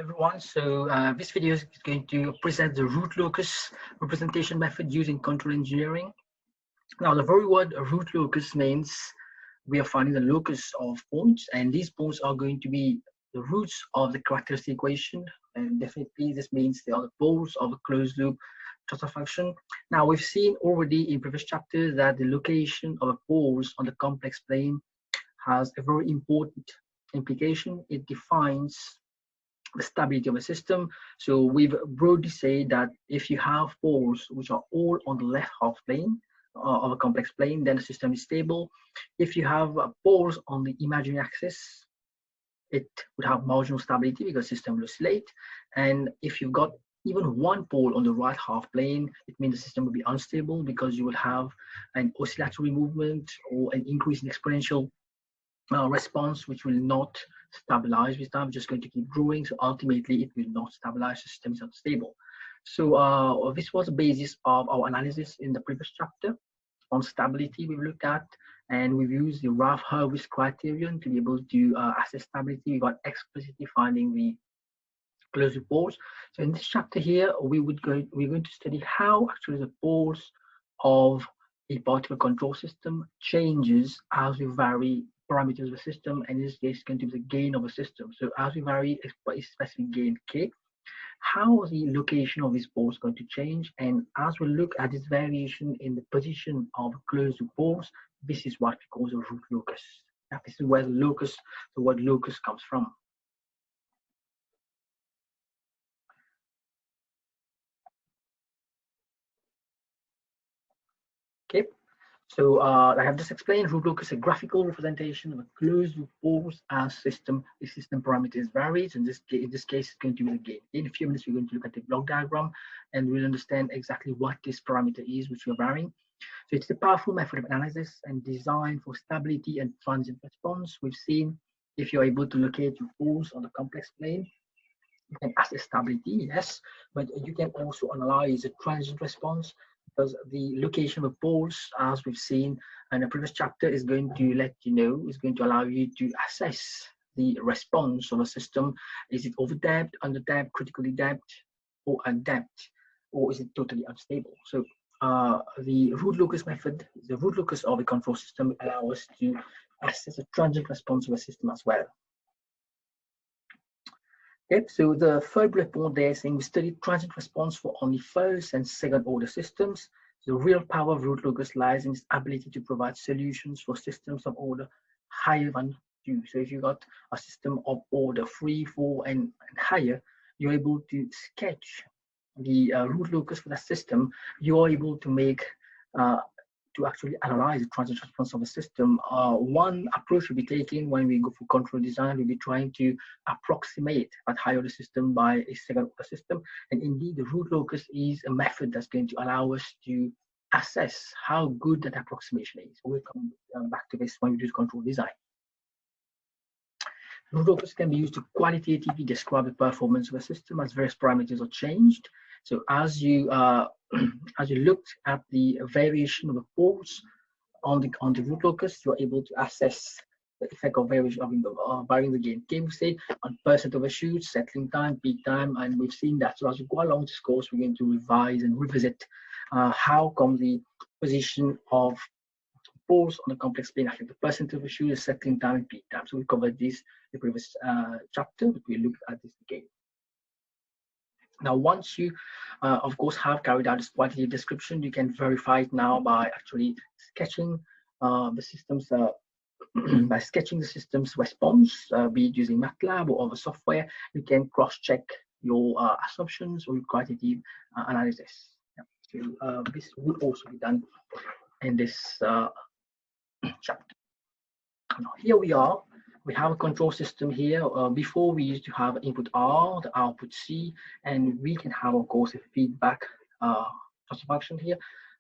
Everyone. This video is going to present the root locus representation method using control engineering. Now, the very word root locus means we are finding the locus of points, and these points are going to be the roots of the characteristic equation. And definitely, this means they are the poles of a closed loop transfer function. Now, we've seen already in previous chapters that the location of the poles on the complex plane has a very important implication. It defines the stability of a system. So we've broadly said that if you have poles which are all on the left half plane of a complex plane, then the system is stable. If you have poles on the imaginary axis, it would have marginal stability because the system will oscillate. And if you've got even one pole on the right half plane, it means the system will be unstable because you will have an oscillatory movement or an increase in exponential response, which will not stabilize with time, just going to keep growing. So ultimately, it will not stabilize. The system is unstable. So this was the basis of our analysis in the previous chapter on stability. We've looked at, and we've used the Raff-Hurwitz criterion to be able to assess stability. We got explicitly finding the closed loop poles. So in this chapter here, we're going to study how actually the poles of a particular control system changes as we vary parameters of the system, and in this case, it's going to be the gain of a system. So as we vary a specific gain k, how is the location of these poles going to change? And as we look at this variation in the position of closed loop poles, this is what we call the root locus. Now, this is where the word locus comes from. Okay. So I have just explained root locus is a graphical representation of a closed loop poles as the system parameters varies. In this case, it's going to be the gain. In a few minutes, we're going to look at the block diagram, and we'll understand exactly what this parameter is, which we're varying. So it's a powerful method of analysis and designed for stability and transient response. We've seen if you're able to locate your poles on the complex plane, you can assess stability, yes, but you can also analyze the transient response, because the location of the poles, as we've seen in a previous chapter, is going to let you know, is going to allow you to assess the response of a system. Is it over-damped, under-damped, critically damped, or undamped, or is it totally unstable? So the root locus method, the root locus of a control system, allows us to assess a transient response of a system as well. Okay, so the third bullet point there saying we studied transient response for only first and second order systems. The real power of root locus lies in its ability to provide solutions for systems of order higher than 2. So if you've got a system of order 3, 4, and higher, you're able to sketch the root locus for that system. You're able to make to actually analyze the transient response of a system. One approach we'll be taking when we go for control design, we'll be trying to approximate that higher order system by a second order system. And indeed, the root locus is a method that's going to allow us to assess how good that approximation is. We'll come back to this when we do control design. Root locus can be used to qualitatively describe the performance of a system as various parameters are changed. So as you looked at the variation of the poles on the root locus, you're able to assess the effect of variation of varying the gain. K, we say on percent overshoot, settling time, peak time, and we've seen that. So as we go along this course, we're going to revise and revisit how come the position of poles on the complex plane affect the percent overshoot, the settling time, and peak time. So we covered this in the previous chapter, but we looked at this again. Now, once you, of course, have carried out this quantitative description, you can verify it now by actually sketching the system's by sketching the system's response, be it using MATLAB or other software. You can cross-check your assumptions or your quantitative analysis. Yeah. So this will also be done in this chapter. Now, here we are. We have a control system here. Before we used to have input R, the output C, and we can have, of course, a feedback transfer function here.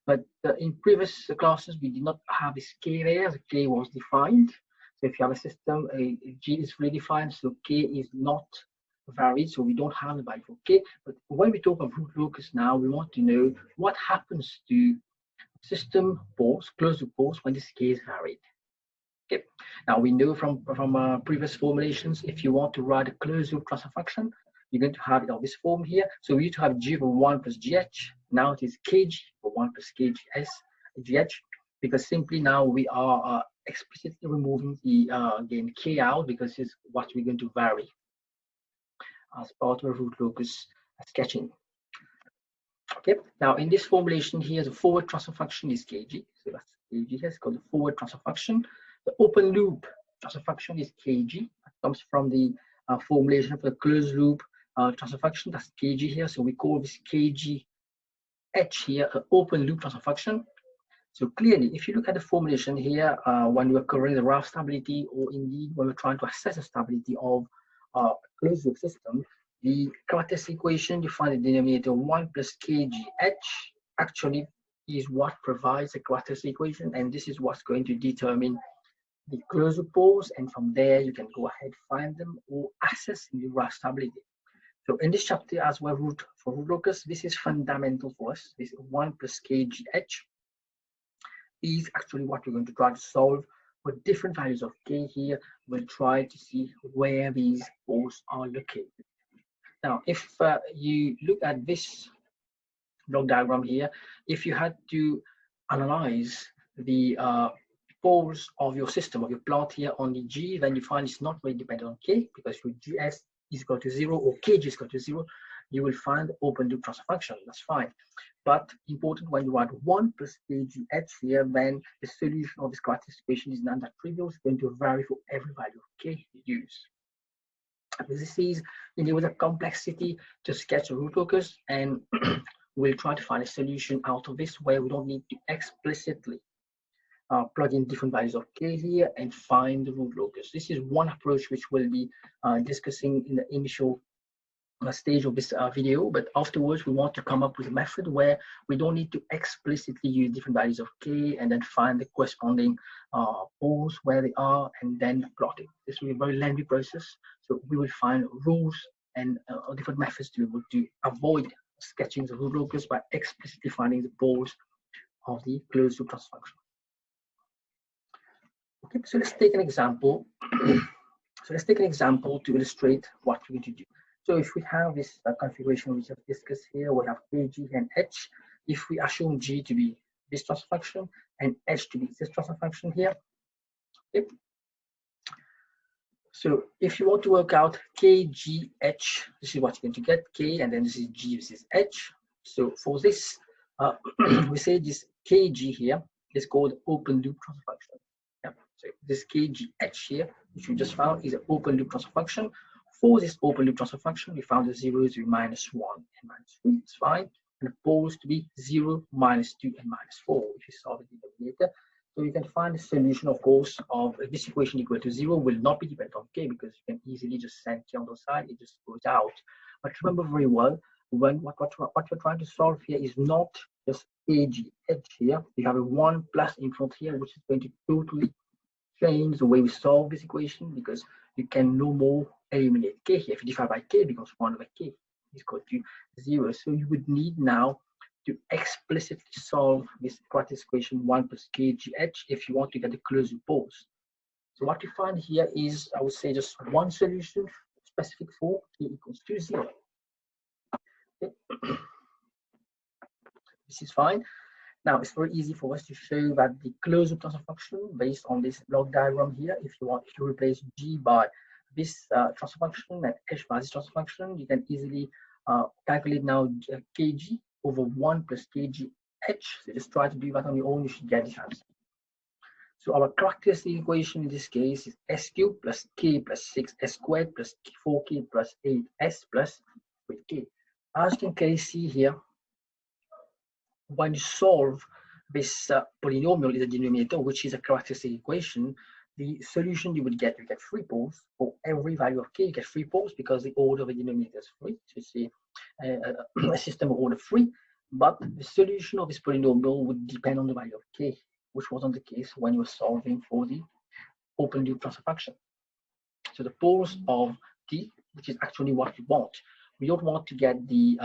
But in previous classes, we did not have this K there. The K was defined. So if you have a system, a G is fully defined, so K is not varied, so we don't have the value for K. But when we talk of root locus now, we want to know what happens to system poles, closed loop poles, when this K is varied. Okay. Now we know from previous formulations, if you want to write a closed loop transfer function, you're going to have it of this form here. So we used to have g over 1 plus gh. Now it is kg over 1 plus kg because simply now we are explicitly removing the again k out, because it's what we're going to vary as part of a root locus sketching. Okay, now in this formulation here, the forward transfer function is kg. So that's kg here, it's called the forward transfer function. The open loop transfer function is kg. That comes from the formulation for the closed loop transfer function. That's kg here. So we call this kg h here an open loop transfer function. So clearly, if you look at the formulation here, when we're covering the rough stability, or indeed when we're trying to assess the stability of a closed loop system, the characteristic equation, you find the denominator 1 plus kgh actually is what provides the characteristic equation, and this is what's going to determine the closed loop poles, and from there you can go ahead, find them, or assess the rough stability. So in this chapter, as well, for root locus, this is fundamental for us. This 1 plus kgh is actually what we're going to try to solve with different values of k here. We'll try to see where these poles are located. Now, if you look at this block diagram here, if you had to analyze the poles of your system, of your plot here on the G, then you find it's not very dependent on K, because your GS is equal to 0 or KG is equal to 0, you will find open loop transfer function. That's fine. But important, when you add 1 plus kgh here, then the solution of this characteristic equation is not that trivial. It's going to vary for every value of K you use. This is indeed with a complexity to sketch a root locus, and we'll try to find a solution out of this where we don't need to explicitly plug in different values of K here and find the root locus. This is one approach which we'll be discussing in the initial stage of this video, but afterwards we want to come up with a method where we don't need to explicitly use different values of K and then find the corresponding poles where they are and then plot it. This will be a very lengthy process, so we will find rules and different methods to be able to avoid sketching the root locus by explicitly finding the poles of the closed loop transfer function. Okay, so let's take an example. So let's take an example to illustrate what we're going to do. So if we have this configuration which I've discussed here, we have kg and h. If we assume g to be this transfer function and h to be this transfer function here. Okay. So if you want to work out kgh, this is what you're going to get, k, and then this is g, this is h. So for this, we say this kg here is called open loop transfer function. Yeah. So this kgh here, which we just found, is an open loop transfer function. For this open loop transfer function, we found the zeros to be -1 and -3. It's fine. And the poles to be 0, -2, and -4, if you solve the denominator. So you can find the solution, of course, of this equation equal to 0 will not be dependent on k, because you can easily just send k on the side, it just goes out. But remember very well, when what you're trying to solve here is not just kgh here. You have a 1 plus in front here, which is going to totally change the way we solve this equation, because you can no more eliminate k here. If you divide by k, it becomes 1 over k is equal to 0. So you would need now to explicitly solve this characteristic equation 1 plus kgh if you want to get the closed loop poles. So what you find here is, I would say, just one solution specific for k equals to 0. Okay. This is fine. Now it's very easy for us to show that the closed loop transfer function based on this block diagram here, if you replace g by this transfer function and h by this transfer function, you can easily calculate now kg over 1 plus kgh. So just try to do that on your own, you should get this answer. So our characteristic equation in this case is s cubed plus k plus 6s squared plus 4k plus 8s plus 3k. As you can clearly see here, when you solve this polynomial in the denominator, which is a characteristic equation, the solution you get 3 poles. For every value of k, you get 3 poles because the order of the denominator is 3. So you see a system of order 3, but the solution of this polynomial would depend on the value of k, which wasn't the case when you were solving for the open loop transfer function. So the poles of t, which is actually what we want. We don't want to get the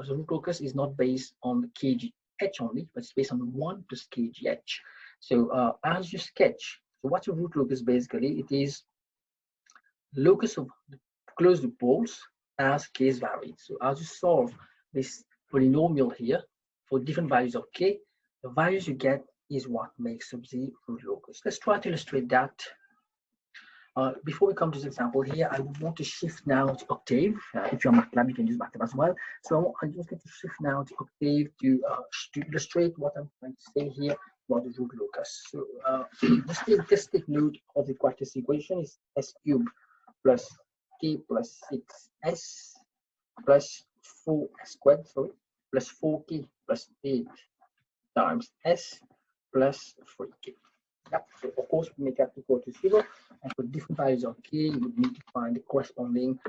root locus is not based on the kgh only, but it's based on 1 plus kgh. So as you sketch, so what's a root locus basically? It is locus of the closed loop poles as k is varied. So as you solve this polynomial here for different values of k, the values you get is what makes up the root locus. Let's try to illustrate that. Before we come to this example here, I would want to shift now to Octave. If you're MATLAB, you can use MATLAB as well. So I'm just going to shift now to Octave to illustrate what I'm trying to say here about the root locus. So just take note of the quadratic equation is s cubed plus k plus 6s plus 4s squared, sorry, plus 4k plus 8 times s plus 3k. Yep. So of course, we make that equal to 0, and for different values of k, you would need to find the corresponding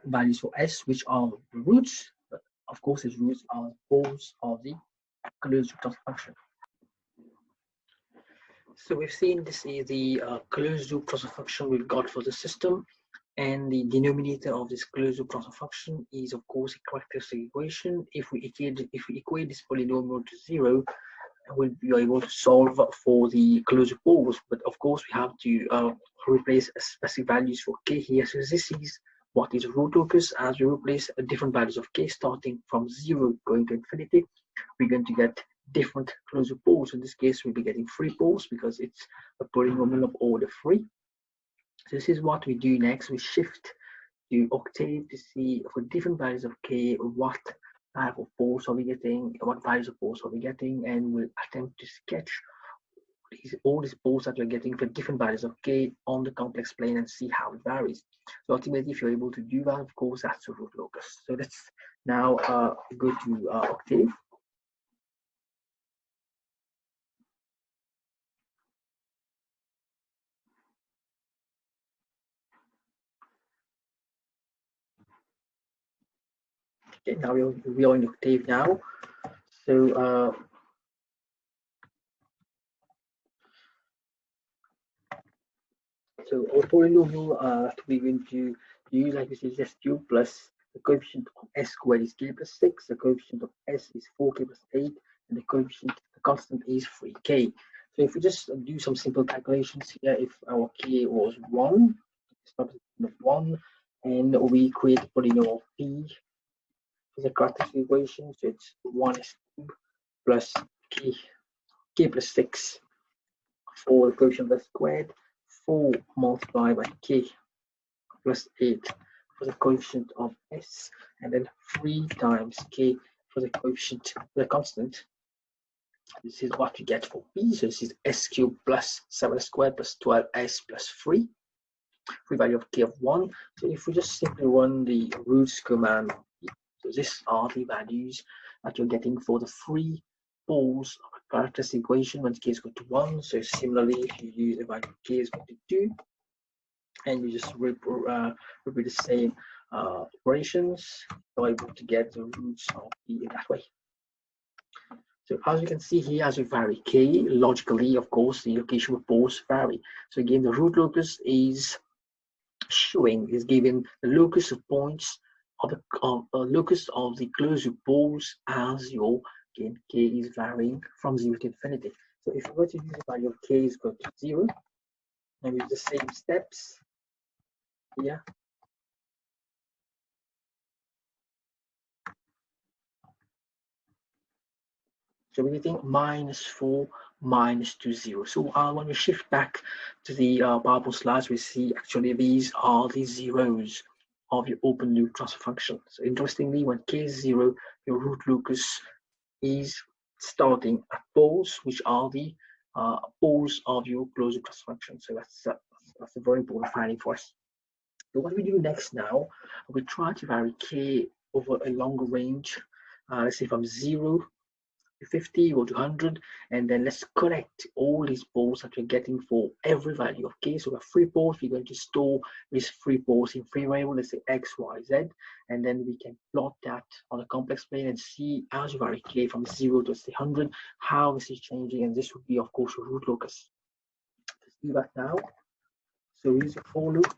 values for s, which are the roots. But of course, its roots are poles of the closed root transfer function. So we've seen this is the closed loop transfer function we've got for the system, and the denominator of this closed loop transfer function is of course a characteristic equation. If we equate this polynomial to 0, we'll be able to solve for the closed poles, but of course we have to replace specific values for k here. So this is what is root locus. As we replace different values of k starting from 0 going to infinity, we're going to get different closed poles. In this case, we'll be getting 3 poles because it's a polynomial of order 3. So this is what we do next. We shift to Octave to see for different values of k what type of poles are we getting, what values of poles are we getting, and we'll attempt to sketch all these poles that we're getting for different values of k on the complex plane and see how it varies. So ultimately, if you're able to do that, of course, that's a root locus. So let's now go to Octave. Okay, now we are in Octave now. So so our polynomial that we're going to use, like we said, is s cubed plus the coefficient of s squared is k plus 6, the coefficient of s is 4k plus 8, and the constant is 3k. So if we just do some simple calculations here, if our k was 1, start with 1, and we create a polynomial p as a characteristic equation, so it's 1s cubed plus k plus 6 for the coefficient of s squared, 4 multiplied by k plus 8 for the coefficient of s, and then 3 times k for the coefficient, the constant. This is what we get for p. So this is s cubed plus 7 squared plus 12s plus 3. Free value of k of 1. So if we just simply run the roots command, so these are the values that you're getting for the 3 poles of a characteristic equation when k is equal to 1. So similarly, if you use the value k is equal to 2, and you just repeat the same operations, you're able to get the roots of p in that way. So as you can see here, as we vary k, logically, of course, the location of poles vary. So again, the root locus is given the locus of points of the locus of the closed poles as your, again, k is varying from 0 to infinity. So if we were to use the value of k is equal to 0, and with the same steps here, so we're getting -4 -2 0. So when we shift back to the PowerPoint slides, we see actually these are the zeros of your open loop transfer function. So interestingly, when k is 0, your root locus is starting at poles, which are the poles of your closed loop transfer function. So that's a very important finding for us. So what we do next now, we try to vary k over a longer range. Let's say from 0 to 50 or to 100, and then let's collect all these poles that we're getting for every value of k. So we have 3 poles. We're going to store these 3 poles in 3 variables, let's say x, y, z, and then we can plot that on a complex plane and see as we vary k from 0 to say 100 how this is changing, and this would be of course a root locus. Let's do that now. So we use a for loop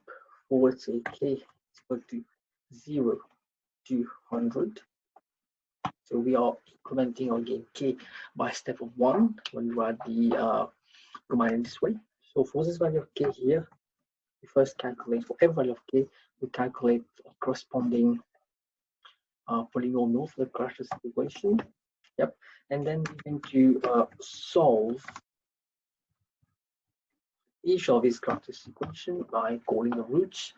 for, let's say, k is equal to 0 to 100. So we are incrementing or gain k by a step of 1 when we write the command in this way. So for this value of k here, we first calculate for every value of k, we calculate a corresponding polynomial for the characteristic equation. Yep, and then we're going to solve each of these characteristic equation by calling the roots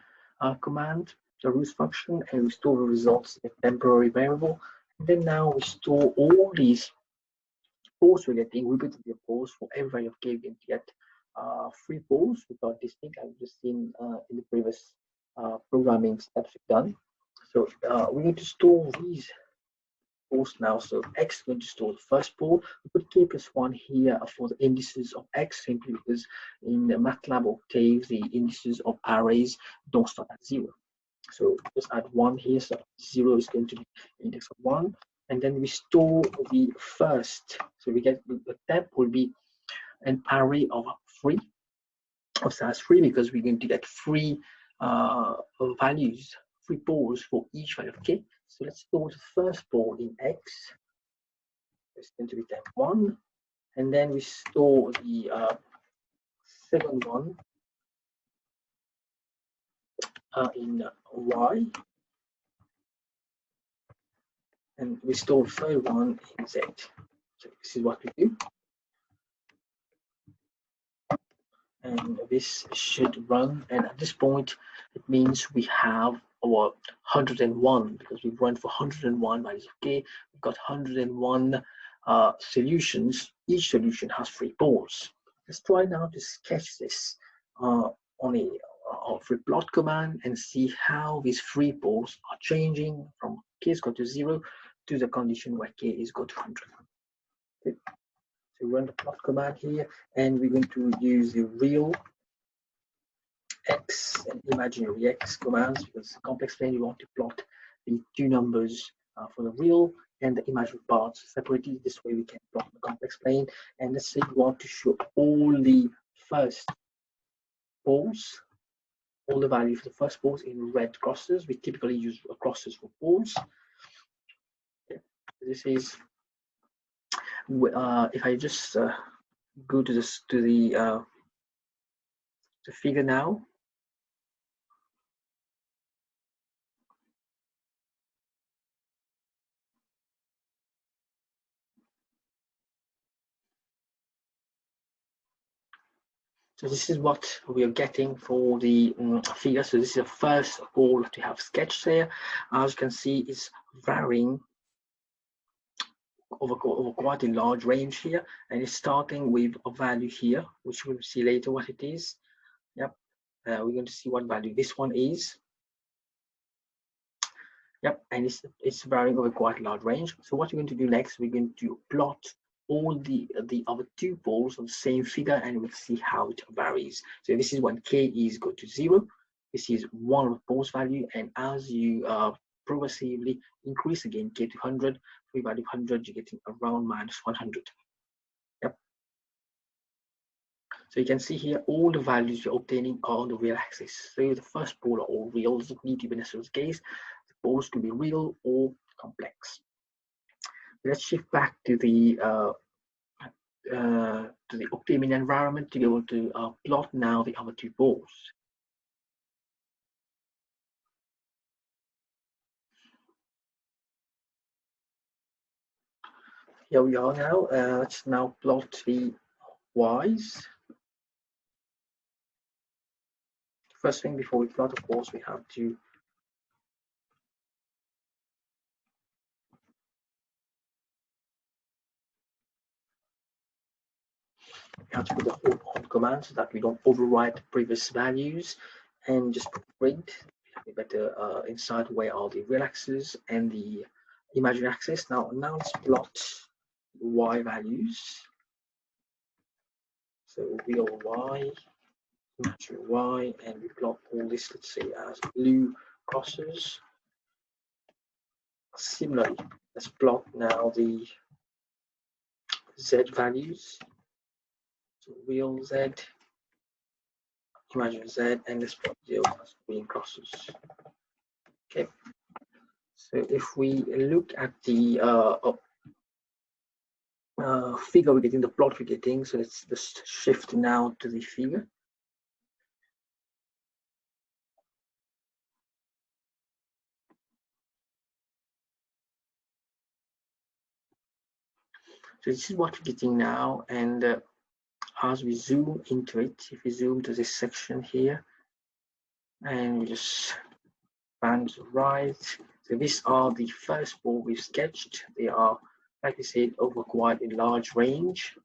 command, the roots function, and we store the results in a temporary variable. And then now we store all these poles we're getting repeatedly poles for every value of k. We can get 3 poles without distinct, I've just seen in the previous programming steps we've done. So we need to store these poles now. So x is going to store the first pole. We put k plus 1 here for the indices of x, simply because in MATLAB Octave the indices of arrays don't start at 0. So just add 1 here. So 0 is going to be index of 1, and then we store the first. So we get the temp will be an array of 3 of size 3, because we're going to get 3 values, 3 poles for each value of k. So let's store the first pole in x. It's going to be temp 1, and then we store the second one in y, and we store the third one in z. So this is what we do, and this should run. And at this point, it means we have our 101, because we've run for 101 values of k. We've got 101 solutions. Each solution has 3 poles. Let's try now to sketch this on a free plot command and see how these 3 poles are changing from k is equal to 0 to the condition where k is equal to 100. Okay. So run the plot command here, and we're going to use the real x and imaginary x commands, because complex plane you want to plot the 2 numbers for the real and the imaginary parts separately. This way we can plot the complex plane. And let's say you want to show all the first poles, all the values for the first poles in red crosses. We typically use crosses for poles. Okay. This is if I just go to this the figure now. So this is what we are getting for the figure. So this is the first pole that we have sketched here. As you can see, it's varying over quite a large range here, and it's starting with a value here, which we'll see later what it is. Yep, we're going to see what value this one is. Yep, and it's varying over quite a large range. So what we're going to do next, we're going to plot all the other 2 poles on the same figure, and we'll see how it varies. So this is when k is equal to 0. This is one of the poles value, and as you progressively increase again k to 100, for value 100, you're getting around minus 100. Yep. So you can see here all the values you're obtaining are on the real axis. So the first pole are all real. Doesn't need to be in this case. The poles can be real or complex. Let's shift back to the Octavian environment to be able to plot now the other 2 poles. Here we are now. Let's now plot the y's. First thing before we plot, of course, we have to put the whole on command so that we don't overwrite previous values, and just put print. We better inside where are the real axis and the imaginary axis. Now let's plot y values. So real y, imaginary y, and we plot all this, let's say, as blue crosses. Similarly, let's plot now the z values. So real z, imaginary z, and let's plot 0 as green crosses. Okay. So if we look at the figure we're getting, the plot we're getting, so let's just shift now to the figure. So this is what we're getting now, and as we zoom into it, if we zoom to this section here, and we just pan to the right, so these are the first ball we've sketched. They are, like I said, over quite a large range.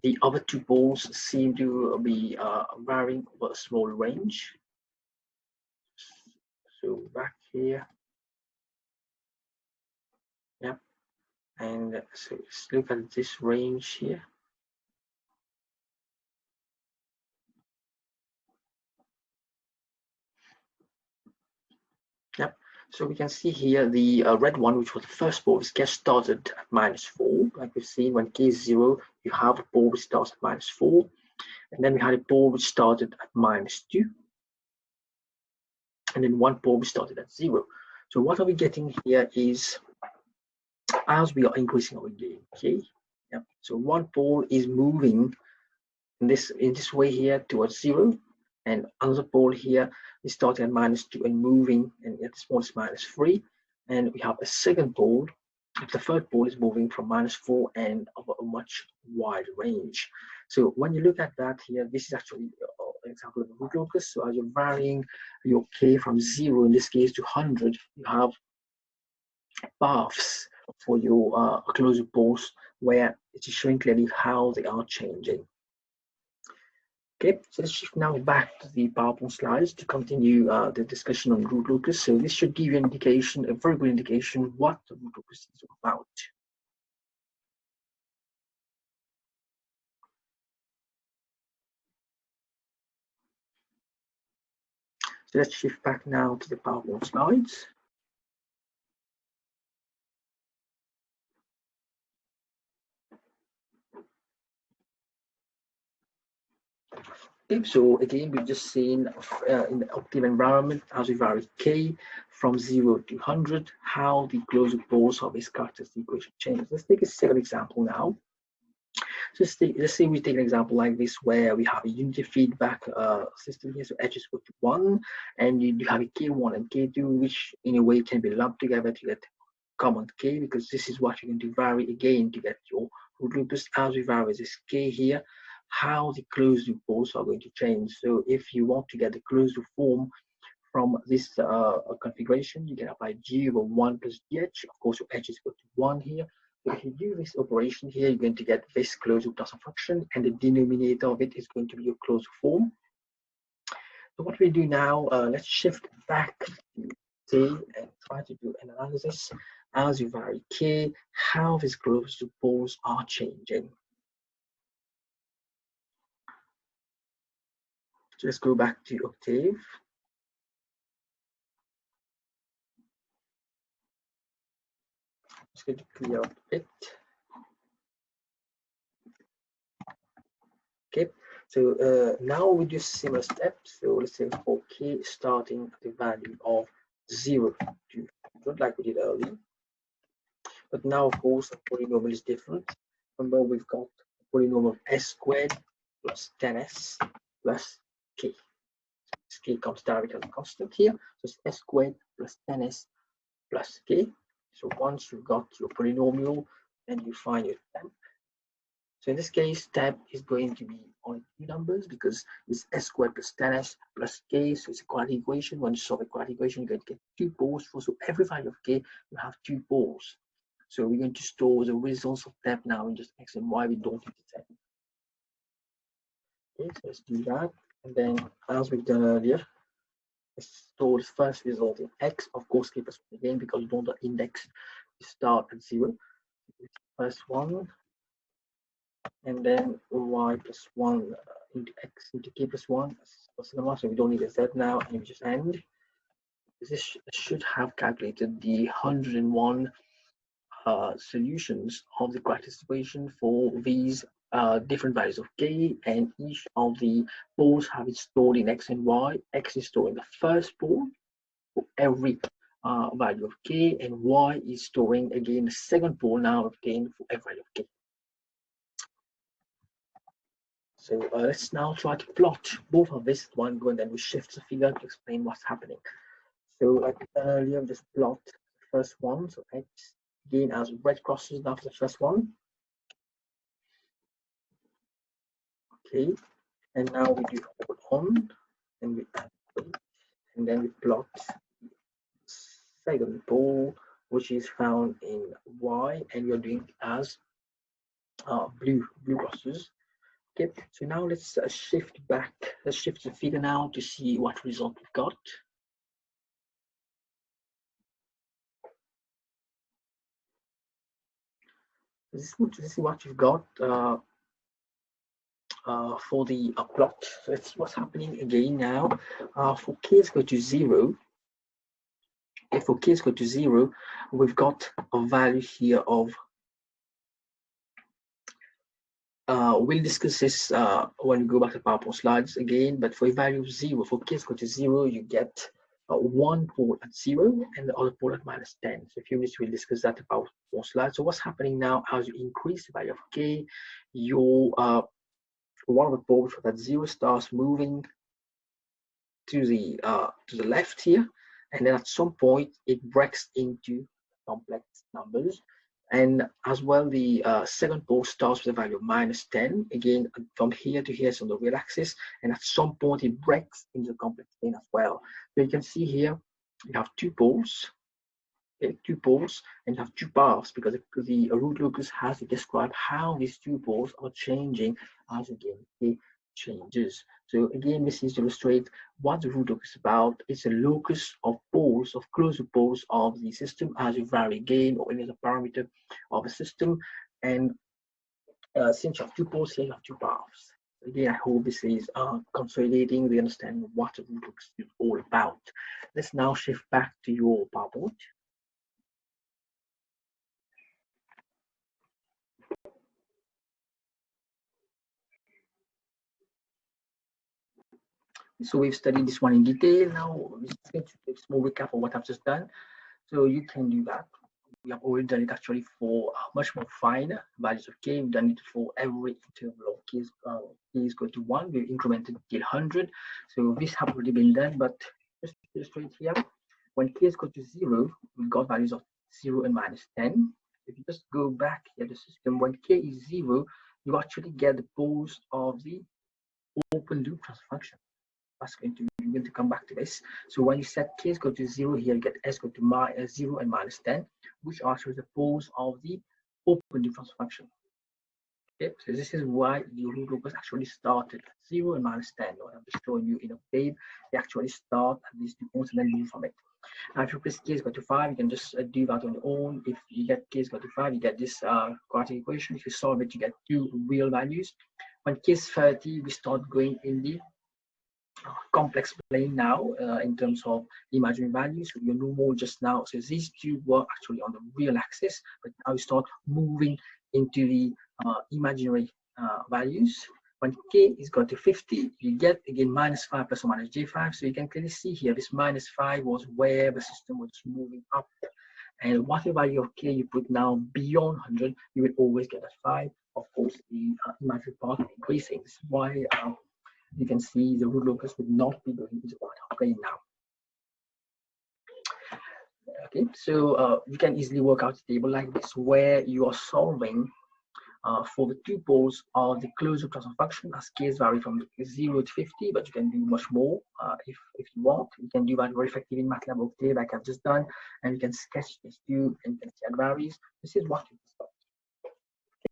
The other two balls seem to be varying over a small range. So back here, yeah, and so let's look at this range here. Yep. So we can see here the red one, which was the first ball, is get started at -4. Like we've seen, when k is 0, you have a ball which starts at -4. And then we had a ball which started at -2. And then one ball which started at 0. So what are we getting here is, as we are increasing our gain, okay? Yep. So one ball is moving in this way here towards 0. And another ball here is starting at -2 and moving, and at this point is -3. And we have a second ball. The third ball is moving from -4 and over a much wider range. So when you look at that here, this is actually an example of a root locus. So as you're varying your k from 0, in this case, to 100, you have paths for your closure balls where it is showing clearly how they are changing. Okay, so let's shift now back to the PowerPoint slides to continue the discussion on root locus. So this should give you an indication, a very good indication, what the root locus is about. So let's shift back now to the PowerPoint slides. Okay, so again, we've just seen in the octave environment, as we vary k from 0 to 100, how the closure balls of this characteristic equation changes. Let's take a second example now. So let's say we take an example like this, where we have a unity feedback system here, so h is equal to 1, and you have a k1 and k2, which in a way can be lumped together to get common k, because this is what you're going to vary again to get your root locus. As we vary this k here, how the closed loop balls are going to change. So if you want to get the closed loop form from this configuration, you can apply g over 1 plus gh. Of course, your h is equal to 1 here. So if you do this operation here, you're going to get this closed loop transfer function, and the denominator of it is going to be your closed loop form. So what we do now, let's shift back to k and try to do an analysis as you vary k, how these closed loop balls are changing. So let's go back to Octave. Just going to clear up a bit. Okay, so now we do similar steps. So let's say for k starting at the value of 0 to 100, like we did earlier. But now, of course, the polynomial is different. Remember, we've got a polynomial of s squared plus 10s plus k. This k comes directly as a constant here. So it's s squared plus 10s plus k. So once you've got your polynomial, then you find your temp. So in this case, temp is going to be only two numbers, because it's s squared plus 10s plus k. So it's a quadratic equation. When you solve a quadratic equation, you're going to get two poles. So every value of k, you have two poles. So we're going to store the results of temp now in just x and y. We don't need the temp. Okay, so let's do that. And then, as we've done earlier, let's store the first result in x. Of course, keep us again, because you don't index, you start at 0. First one, and then y plus 1 into x into k plus 1. So we don't need a z now, and we just end. This should have calculated the 101 solutions of the quadratic equation for these different values of k, and each of the poles have it stored in x and y. X is stored in the first pole for every value of k, and y is storing again the second pole now obtained for every value of k. So let's now try to plot both of this at one go, and then we shift the figure to explain what's happening. So like earlier, just plot the first one, so x again as red crosses now for the first one. Okay, and now we do hold on, and we add weight, and then we plot second pole, which is found in Y, and we are doing as blue crosses. Okay, so now let's shift back. Let's shift the figure now to see what result we've got. This is what you've got for the plot. So let's see what's happening again now. For k is equal to 0, if for k is equal to 0, we've got a value here of we'll discuss this when we go back to PowerPoint slides again, but for a value of 0, for k is equal to 0, you get one pole at 0 and the other pole at -10. So if you wish, we'll discuss that in PowerPoint slides. So what's happening now, as you increase the value of k, your one of the poles for that 0 starts moving to the left here, and then at some point it breaks into complex numbers. And as well, the second pole starts with a value of -10. Again, from here to here is on the real axis, and at some point it breaks into the complex plane as well. So you can see here you have two poles, and you have two paths, because the root locus has to describe how these two poles are changing as again it changes. So again, this is to illustrate what the root locus is about. It's a locus of poles, of closure poles of the system as you vary gain or any other parameter of a system. And since you have two poles here, you have two paths. Again, I hope this is consolidating the understanding of what the root locus is all about. Let's now shift back to your PowerPoint. So we've studied this one in detail. Now we're just going to do a small recap of what I've just done. So you can do that. We have already done it actually for much more finer values of k. We've done it for every interval of k is equal to 1. We've incremented till 100. So this has already been done, but just to illustrate here, when k is equal to 0, we've got values of 0 and -10. If you just go back here, the system, when k is 0, you actually get the poles of the open loop transfer function. That's going to come back to this. So when you set k is equal to 0 here, you get s equal to 0 and -10, which are the poles of the open loop transfer function. Okay, so this is why the root locus actually started at 0 and -10. I'm just showing you in a page. They actually start at these two points and then move from it. Now, if you press k is equal to 5, you can just do that on your own. If you get k is equal to 5, you get this quadratic equation. If you solve it, you get two real values. When k is 30, we start going in the complex plane now in terms of imaginary values. So you know more just now. So these two were actually on the real axis, but now you start moving into the imaginary values. When k is equal to 50, you get again -5 plus or minus j5. So you can clearly see here this -5 was where the system was moving up. And whatever value of k you put now beyond 100, you will always get a 5. Of course, the imaginary part increasing. This is why you can see the root locus would not be going into right plane now. Okay, so you can easily work out a table like this where you are solving for the two poles of the closure transfer function as k's vary from 0 to 50, but you can do much more if you want. You can do that very effectively in MATLAB Octave like I've just done, and you can sketch this too, and you can see it varies. This is what you start.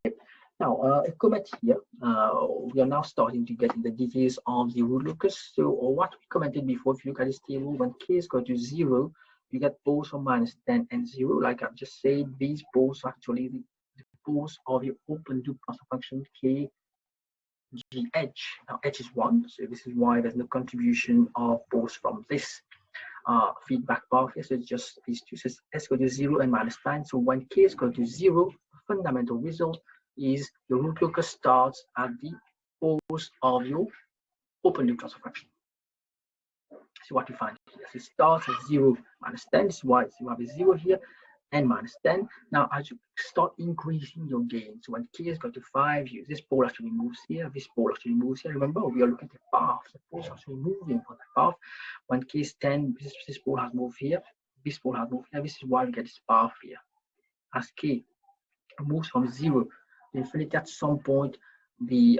Okay. Now, a comment here, we are now starting to get in the details of the root locus. So what we commented before, if you look at this table, when k is equal to 0, you get poles of -10 and 0. Like I've just said, these poles are actually the poles of your open loop transfer function k g h. Now h is 1, so this is why there's no contribution of poles from this feedback path here. So it's just these two. So s equal to 0 and -10. So when k is equal to 0, the fundamental result is the root locus starts at the poles of your open loop transfer function. So what we find here, so it starts at 0, -10. This is why you have a 0 here and -10. Now, as you start increasing your gain, so when k is equal to 5, this pole actually moves here, this pole actually moves here. Remember, we are looking at the path. The poles actually moving on the path. When k is 10, this pole has moved here, this pole has moved here. This is why we get this path here. as k moves from 0 to infinity, at some point the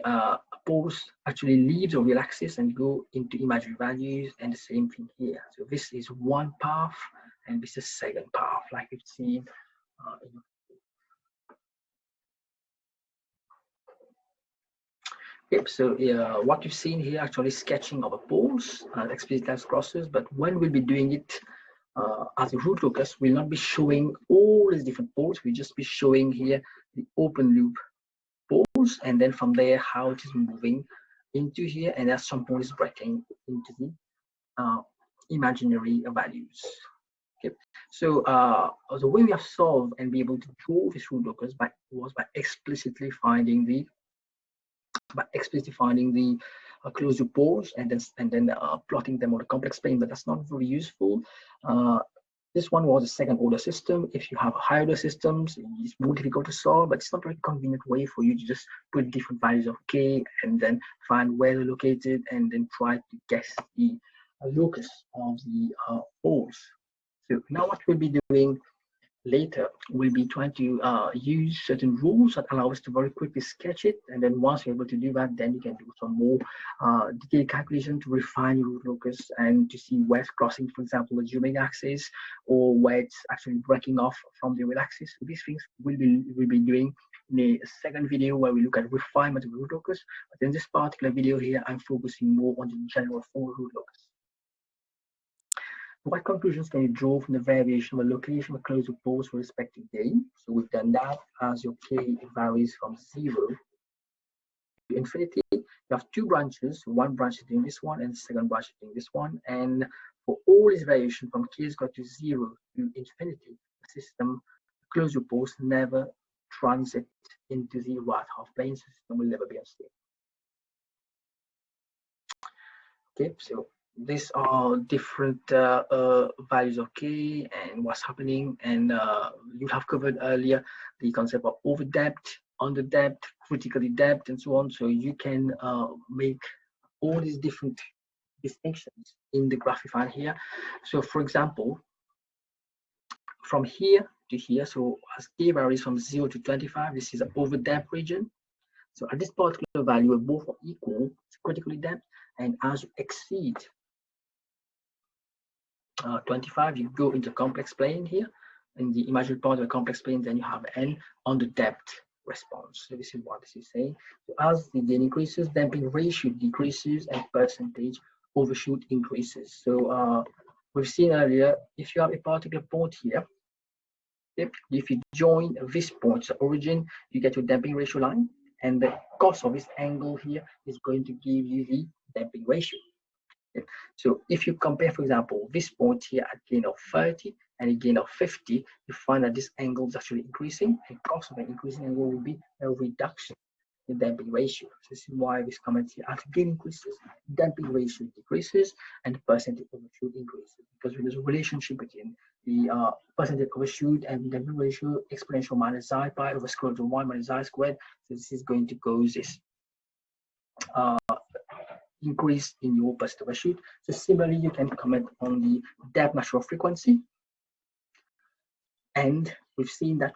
poles actually leave the real axis and go into imaginary values, and the same thing here. So this is one path, and this is second path, like we've seen. Yep, so what you've seen here actually sketching of a poles, explicit as crosses, but when we'll be doing it as a root locus, we'll not be showing all these different poles, we'll just be showing here the open loop poles, and then from there how it is moving into here, and at some point is breaking into the imaginary values. Okay, so the way we have solved and be able to draw this root locus was by explicitly finding the closed loop poles, and then plotting them on a complex plane, but that's not very useful. This one was a second order system. If you have higher order systems, it's more difficult to solve, but it's not a very convenient way for you to just put different values of k and then find where they're located and then try to guess the locus of the poles. So now what we'll be doing later, we'll be trying to use certain rules that allow us to very quickly sketch it, and then once you're able to do that, then you can do some more detailed calculation to refine your root locus and to see where it's crossing, for example, the geometric axis, or where it's actually breaking off from the real axis. So these things we'll be doing in a second video where we look at refinement of the root locus, but in this particular video here, I'm focusing more on the general form root locus. What conclusions can you draw from the variation of a location of a closed loop poles for respective k? So we've done that. As your k varies from 0 to infinity, you have two branches. One branch is doing this one, and the second branch is doing this one. And for all this variation from k is equal to 0 to infinity, the system closed loop poles never transit into the right half plane. So the system will never be unstable. Okay, so these are different values of k and what's happening, and you have covered earlier the concept of over depth, under depth, critically depth, and so on. So you can make all these different distinctions in the graphifier here. So for example, from here to here, so as k varies from 0 to 25, this is an over depth region. So at this particular value, where both are equal, it's critically depth, and as you exceed 25, you go into complex plane here. In the imaginary part of the complex plane, then you have n on the depth response. So this is what this is saying. So as the gain increases, damping ratio decreases and percentage overshoot increases. So we've seen earlier, if you have a particular point here, if you join this point, the origin, you get your damping ratio line, and the cos of this angle here is going to give you the damping ratio. So if you compare, for example, this point here at gain of 30 and a gain of 50, you find that this angle is actually increasing, and cos of an increasing angle will be a reduction in damping ratio. So this is why this comment here, as gain increases, damping ratio decreases and the percentage overshoot increases, because there's a relationship between the percentage overshoot and damping ratio, exponential minus xi pi over square root of 1 minus xi squared. So this is going to cause this increase in your percentage overshoot. So similarly, you can comment on the depth natural frequency, and we've seen that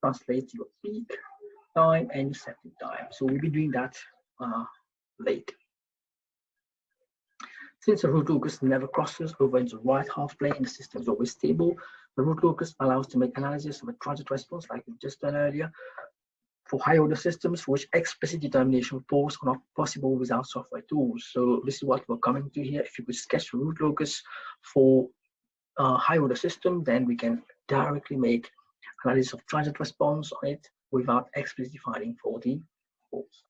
translates your peak time and your setting time. So we'll be doing that later. Since the root locus never crosses over into the right half plane, the system is always stable. The root locus allows to make analysis of a transit response like we've just done earlier. For higher order systems for which explicit determination of poles are not possible without software tools. So this is what we're coming to here. If you could sketch the root locus for a higher order system, then we can directly make analysis of transit response on it without explicitly defining for the poles.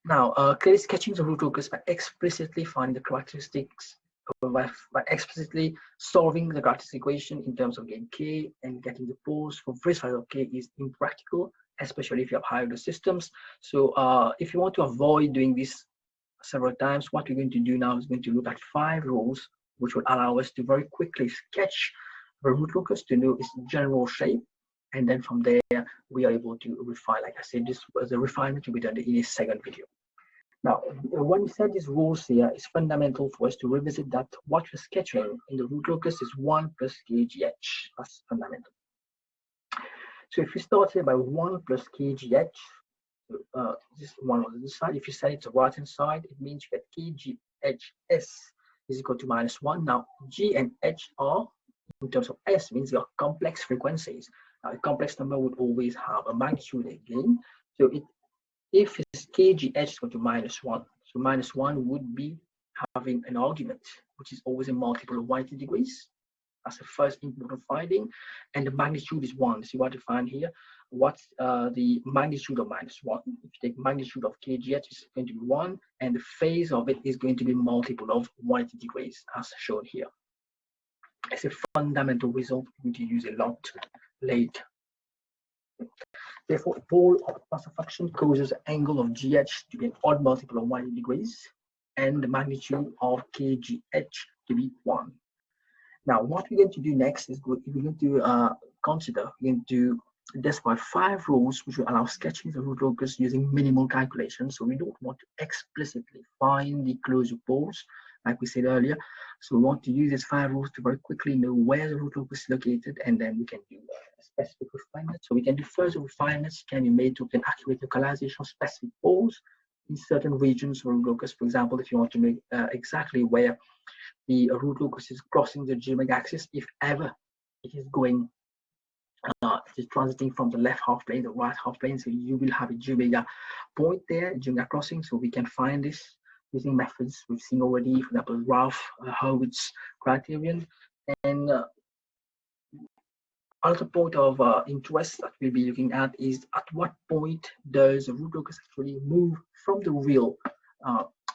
Now, clearly sketching the root locus by explicitly finding the characteristics, by explicitly solving the characteristic equation in terms of gain k and getting the poles for this value of k is impractical, especially if you have higher order systems. So if you want to avoid doing this several times, what we're going to do now is going to look at 5 rules which will allow us to very quickly sketch the root locus to know its general shape, and then from there we are able to refine. Like I said, this was a refinement to be done in a second video. Now, when we set these rules here, it's fundamental for us to revisit that what we're sketching in the root locus is 1 plus kgh. That's fundamental. So if we start here by 1 plus kgh, this one on this side, if you set it to the right hand side, it means you get kghs is equal to -1. Now, g and h are, in terms of s, means they are complex frequencies. A complex number would always have a magnitude again. So if it's kgh is equal to -1, so -1 would be having an argument, which is always a multiple of 180 degrees. That's the first important finding, and the magnitude is 1. So what to find here? What's the magnitude of -1? If you take magnitude of kgh, is going to be 1, and the phase of it is going to be multiple of 180 degrees, as shown here. It's a fundamental result we're going to use a lot later. Therefore, pole of transfer function causes the angle of gh to be an odd multiple of 180 degrees, and the magnitude of kgh to be 1. Now, what we're going to do next is we're going to consider, we're going to describe 5 rules which will allow sketching the root locus using minimal calculations. So we don't want to explicitly find the closure poles, like we said earlier. So we want to use these 5 rules to very quickly know where the root locus is located, and then we can do specific refinements. So we can do further refinements can be made to an accurate localization of specific poles in certain regions of root locus. For example, if you want to know exactly where the root locus is crossing the geometric axis, if ever it is going, it is transiting from the left half plane to the right half plane, so you will have a geometric point there, geometric crossing. So we can find this using methods we've seen already, for example, Ralph Hurwitz criterion. And another point of interest that we'll be looking at is at what point does the root locus actually move from the real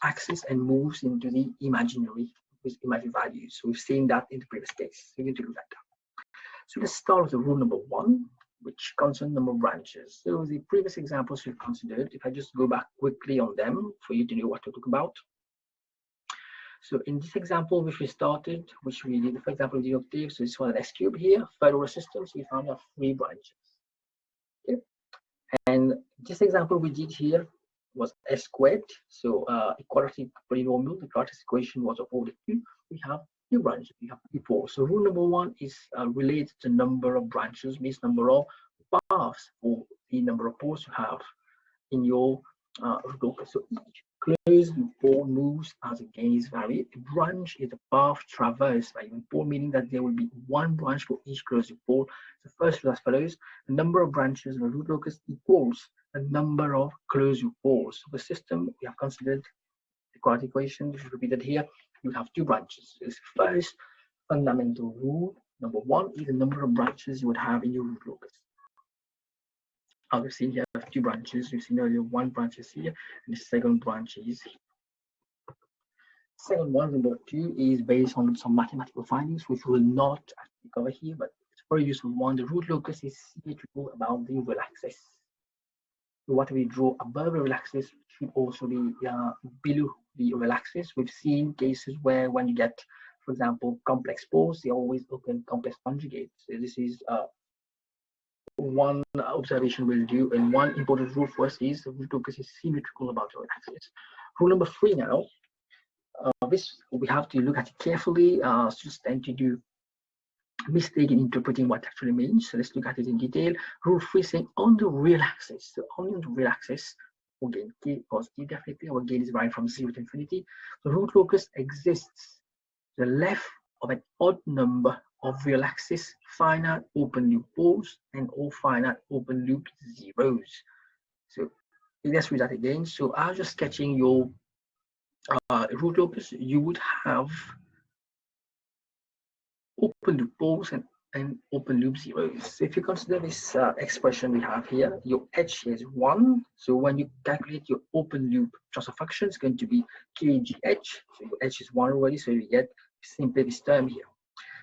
axis and moves into the imaginary with imaginary values. So we've seen that in the previous case. So we're going to do that. So let's start with the rule number 1, which concerns number of branches. So the previous examples we've considered, if I just go back quickly on them for you to know what to talk about. So in this example, which we started, which we did, for example, the octave, so this one S cube here, third order system, so we found we have 3 branches. Okay. And this example we did here was S squared, so a quadratic polynomial, the quadratic equation was of order 2. We have 2 branches, we have 2 poles. So rule number 1 is related to number of branches, means number of paths, or the number of poles you have in your root locus. So each closed loop pole moves as the gains vary. A branch is a path traversed by a pole, meaning that there will be 1 branch for each closed loop pole. The first is as follows: the number of branches of a root locus equals the number of closed loop poles. So the system we have considered the quadratic equation, which is repeated here. You have 2 branches. This is the first fundamental rule. Number 1 is the number of branches you would have in your root locus. Obviously, you have 2 branches. You've seen earlier 1 branch is here, and the second branch is here. Second one, number 2, is based on some mathematical findings, which we will not actually cover here, but it's a very useful one. The root locus is symmetrical about the real axis. So what we draw above the real axis should also be below the real axis. We've seen cases where when you get, for example, complex poles, they always open complex conjugates. So this is one observation we'll do, and one important rule for us is the root locus is symmetrical about the axis. Rule number 3 now, this we have to look at it carefully. Students tend to do mistake in interpreting what actually means. So let's look at it in detail. Rule 3 saying on the real axis, so only on the real axis, again, k positive definitely, our gain is varying from 0 to infinity. The root locus exists to the left of an odd number of real axis finite open loop poles and all finite open loop zeros. So let's read that again. So as you're sketching your root locus, you would have open loop poles and open loop zeros. So if you consider this expression we have here, your h is 1. So when you calculate your open loop transfer function, it's going to be kgh. So your h is 1 already, so you get simply this term here.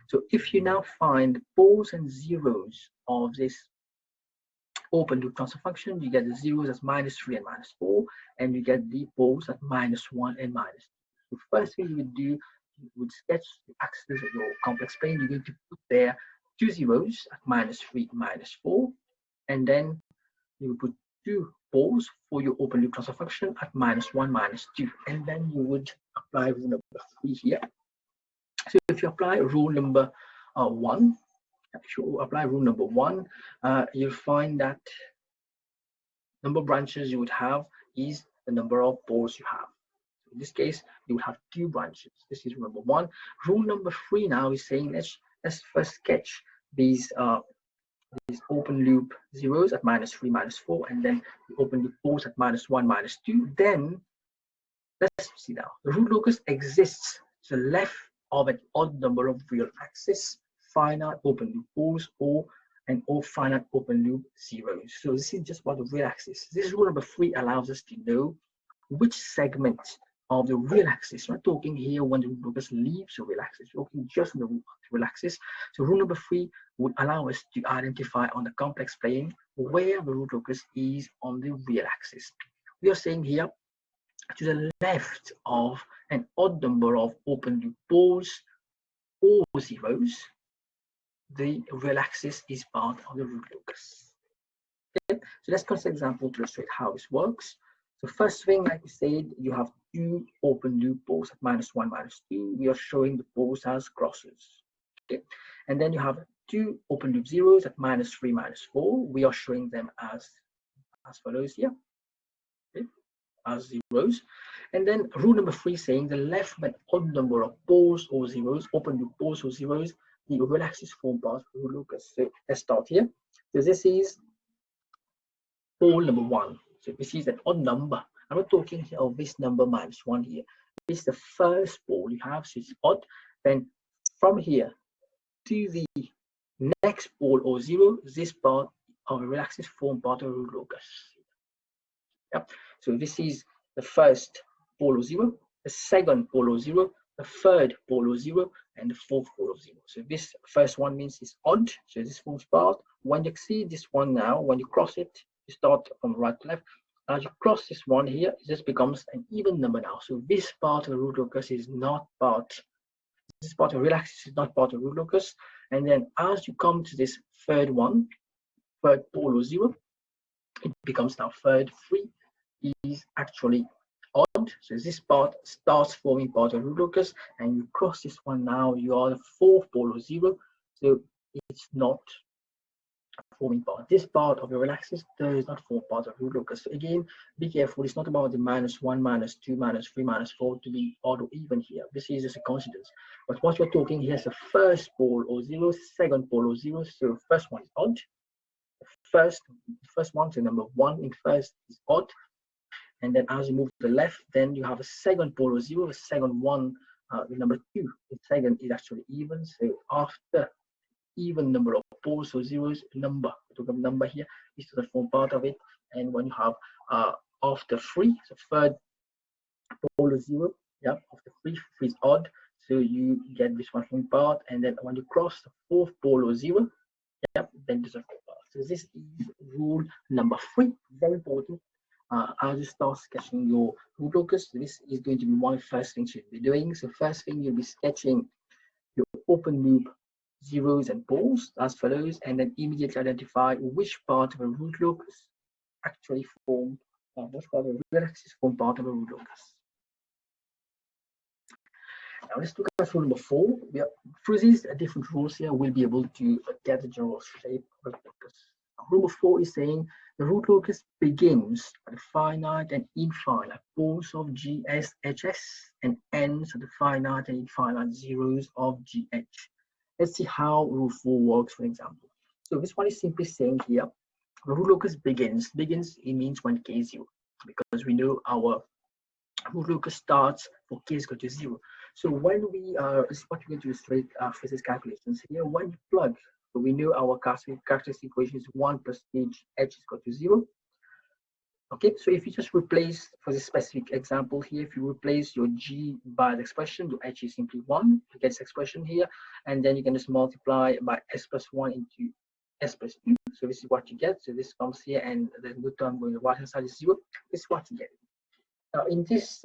So if you now find poles and zeros of this open loop transfer function, you get the zeros as -3 and -4, and you get the poles at -1 and -2. So first thing you would do, you would sketch the axis of your complex plane. You're going to put there 2 zeros at -3 and -4, and then you would put 2 poles for your open loop transfer function at -1, -2, and then you would apply rule number 3 here. So if you apply rule number 1, if you apply rule number 1, you'll find that number of branches you would have is the number of poles you have. In this case, you would have 2 branches. This is rule number 1. Rule number 3 now is saying let's first sketch these open loop zeros at -3, -4, and then the open loop poles at -1, -2. Then let's see now. The root locus exists to the left of an odd number of real axes, finite open loop poles, or finite open loop zeros. So this is just about the real axis. This rule number 3 allows us to know which segment of the real axis. We're not talking here when the root locus leaves the real axis. We're talking just on the real axis. So rule number 3 would allow us to identify on the complex plane where the root locus is on the real axis. We are saying here to the left of an odd number of open loop poles or zeros, the real axis is part of the root locus. Okay, so let's consider an example to illustrate how this works. So first thing, like we said, you have 2 open loop poles at -1, -2. We are showing the poles as crosses. Okay, and then you have 2 open loop zeros at -3, -4. We are showing them as follows here. Okay, as zeros. And then rule number 3 saying the left of an odd number of poles or zeros, open loop poles or zeros, the real axis form part of the root locus. So let's start here. So this is pole number 1. So this is an odd number. I'm not talking here of this number -1 here. This is the first pole you have, so it's odd. Then from here to the next pole or zero, this part of the real axis form part of the root locus. Yep. So this is the first pole or zero, the second pole or zero, the third pole or zero, and the fourth pole of 0. So this first one means it's odd, so this forms part. When you exceed this one now, when you cross it, you start from right to left. As you cross this one here, this becomes an even number now. So this part of the root locus is not part, this part of the real axis is not part of the root locus. And then as you come to this third one, third pole or 0, it becomes now third 3 is actually odd. So this part starts forming part of the root locus, and you cross this one now, you are the fourth pole or 0. So it's not forming part. This part of the real axis does not form part of root locus. So again, be careful. It's not about the -1, -2, -3, -4 to be odd or even here. This is just a coincidence. But what we're talking here is the first pole or 0, second pole or 0. So first one is odd. The first one, so number 1 in first is odd. And then as you move to the left, then you have a second pole or 0. The second one, the number 2, the second is actually even. So after even number of poles or zeros, number, number here is to the form part of it. And when you have after 3, so third pole or 0, yeah, after 3 is odd, so you get this one form part. And then when you cross the fourth pole or 0, yeah, then there's a form part. So this is rule number 3, very important. As you start sketching your root locus, this is going to be one of the first things you'll be doing. So first thing, you'll be sketching your open loop zeros and poles as follows, and then immediately identify which part of a root locus actually form, which part of the real axis form part of a root locus. Now let's look at rule number 4. Through these different rules here, we'll be able to get the general shape of the locus. Rule number 4 is saying the root locus begins at the finite and infinite poles of G, S, H, S, and ends at the finite and infinite zeros of G, H. Let's see how rule 4 works, for example. So this one is simply saying here, the root locus begins. Begins, it means when k is 0, because we know our root locus starts for k is equal to 0. So when we, this is what we're going to illustrate physics calculations here. When you plug, so we know our characteristic equation is 1 plus h is equal to 0. Okay, so if you just replace, for this specific example here, if you replace your g by the expression, your h is simply 1, you get this expression here, and then you can just multiply by s plus 1 into s plus 2. So this is what you get. So this comes here, and the new term going to the right hand side is 0. This is what you get. Now, in this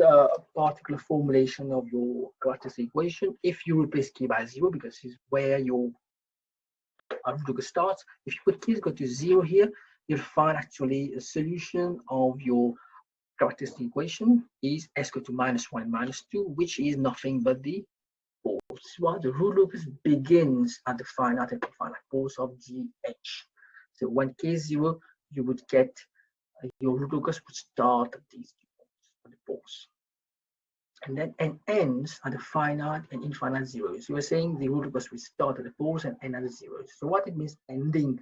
particular formulation of your characteristic equation, if you replace k by 0, because this is where your root locus starts, if you put k is equal to 0 here, you'll find actually a solution of your characteristic equation is s equal to -1 and -2, which is nothing but the poles. Well, the root locus begins at the finite and infinite poles of GH. So when k is 0, you would get your root locus would start at these two points, at the poles, and then ends at the finite and infinite zeros. So we're saying the root locus will start at the poles and end at the zeros. So what it means ending